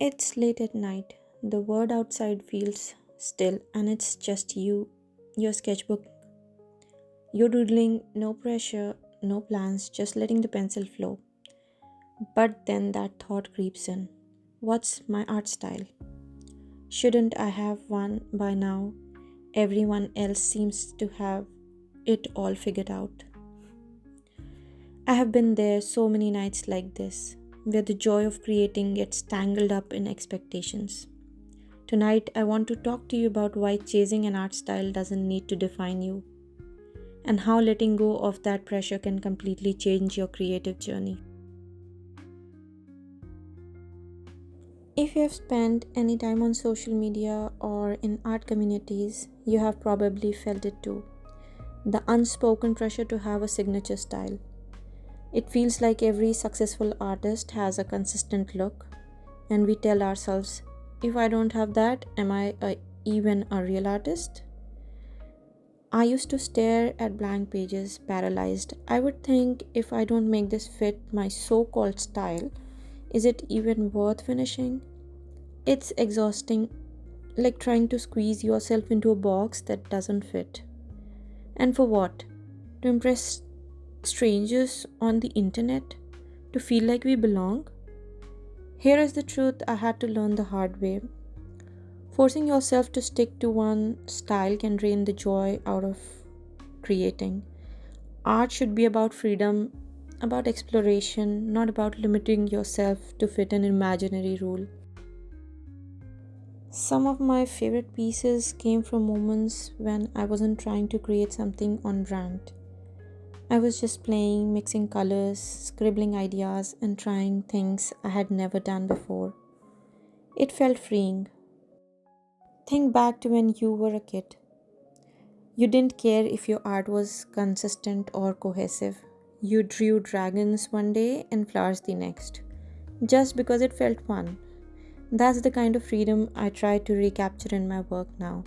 It's late at night. The world outside feels still, and it's just you, your sketchbook. You're doodling, no pressure, no plans, just letting the pencil flow. But then that thought creeps in. What's my art style? Shouldn't I have one by now? Everyone else seems to have it all figured out. I have been there so many nights like this, where the joy of creating gets tangled up in expectations. Tonight, I want to talk to you about why chasing an art style doesn't need to define you, and how letting go of that pressure can completely change your creative journey. If you have spent any time on social media or in art communities, you have probably felt it too. The unspoken pressure to have a signature style. It feels like every successful artist has a consistent look, and we tell ourselves, if I don't have that, even a real artist? I used to stare at blank pages, paralyzed. I would think, if I don't make this fit my so called style, is it even worth finishing? It's exhausting, like trying to squeeze yourself into a box that doesn't fit. And for what? To impress strangers on the internet? To feel like we belong? Here is the truth I had to learn the hard way. Forcing yourself to stick to one style can drain the joy out of creating. Art should be about freedom, about exploration, not about limiting yourself to fit an imaginary rule. Some of my favorite pieces came from moments when I wasn't trying to create something on brand. I was just playing, mixing colors, scribbling ideas, and trying things I had never done before. It felt freeing. Think back to when you were a kid. You didn't care if your art was consistent or cohesive. You drew dragons one day and flowers the next, just because it felt fun. That's the kind of freedom I try to recapture in my work now.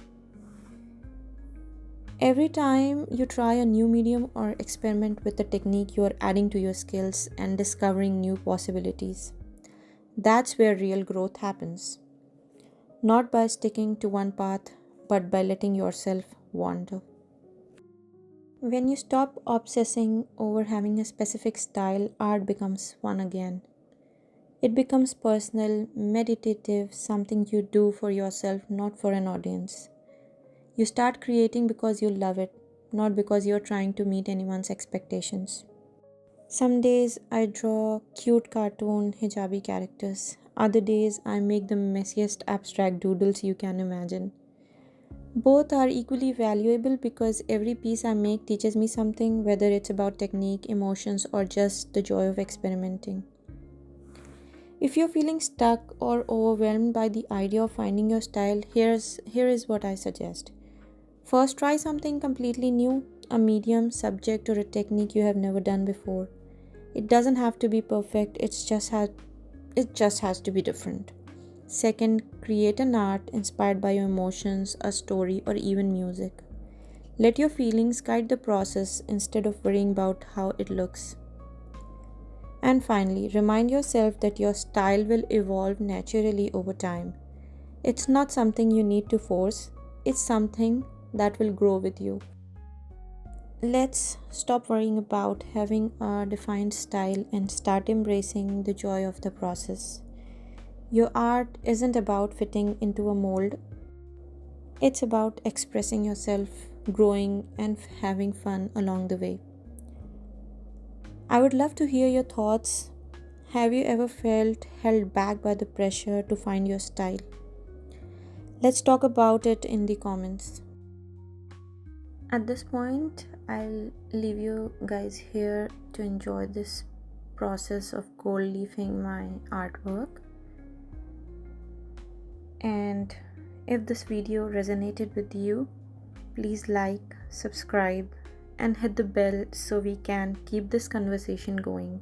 Every time you try a new medium or experiment with a technique, you are adding to your skills and discovering new possibilities. That's where real growth happens. Not by sticking to one path, but by letting yourself wander. When you stop obsessing over having a specific style, art becomes fun again. It becomes personal, meditative, something you do for yourself, not for an audience. You start creating because you love it, not because you're trying to meet anyone's expectations. Some days I draw cute cartoon hijabi characters. Other days I make the messiest abstract doodles you can imagine. Both are equally valuable because every piece I make teaches me something, whether it's about technique, emotions, or just the joy of experimenting. If you're feeling stuck or overwhelmed by the idea of finding your style, here is what I suggest. First, try something completely new, a medium, subject, or a technique you have never done before. It doesn't have to be perfect, it just has to be different. Second, create an art inspired by your emotions, a story, or even music. Let your feelings guide the process instead of worrying about how it looks. And finally, remind yourself that your style will evolve naturally over time. It's not something you need to force, it's something that will grow with you. Let's stop worrying about having a defined style and start embracing the joy of the process. Your art isn't about fitting into a mold, it's about expressing yourself, growing, and having fun along the way. I would love to hear your thoughts. Have you ever felt held back by the pressure to find your style? Let's talk about it in the comments. At this point, I'll leave you guys here to enjoy this process of gold leafing my artwork. And if this video resonated with you, please like, subscribe, and hit the bell so we can keep this conversation going.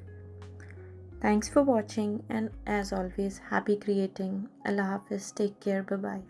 Thanks for watching, and as always, happy creating. Allah Hafiz, take care, bye bye.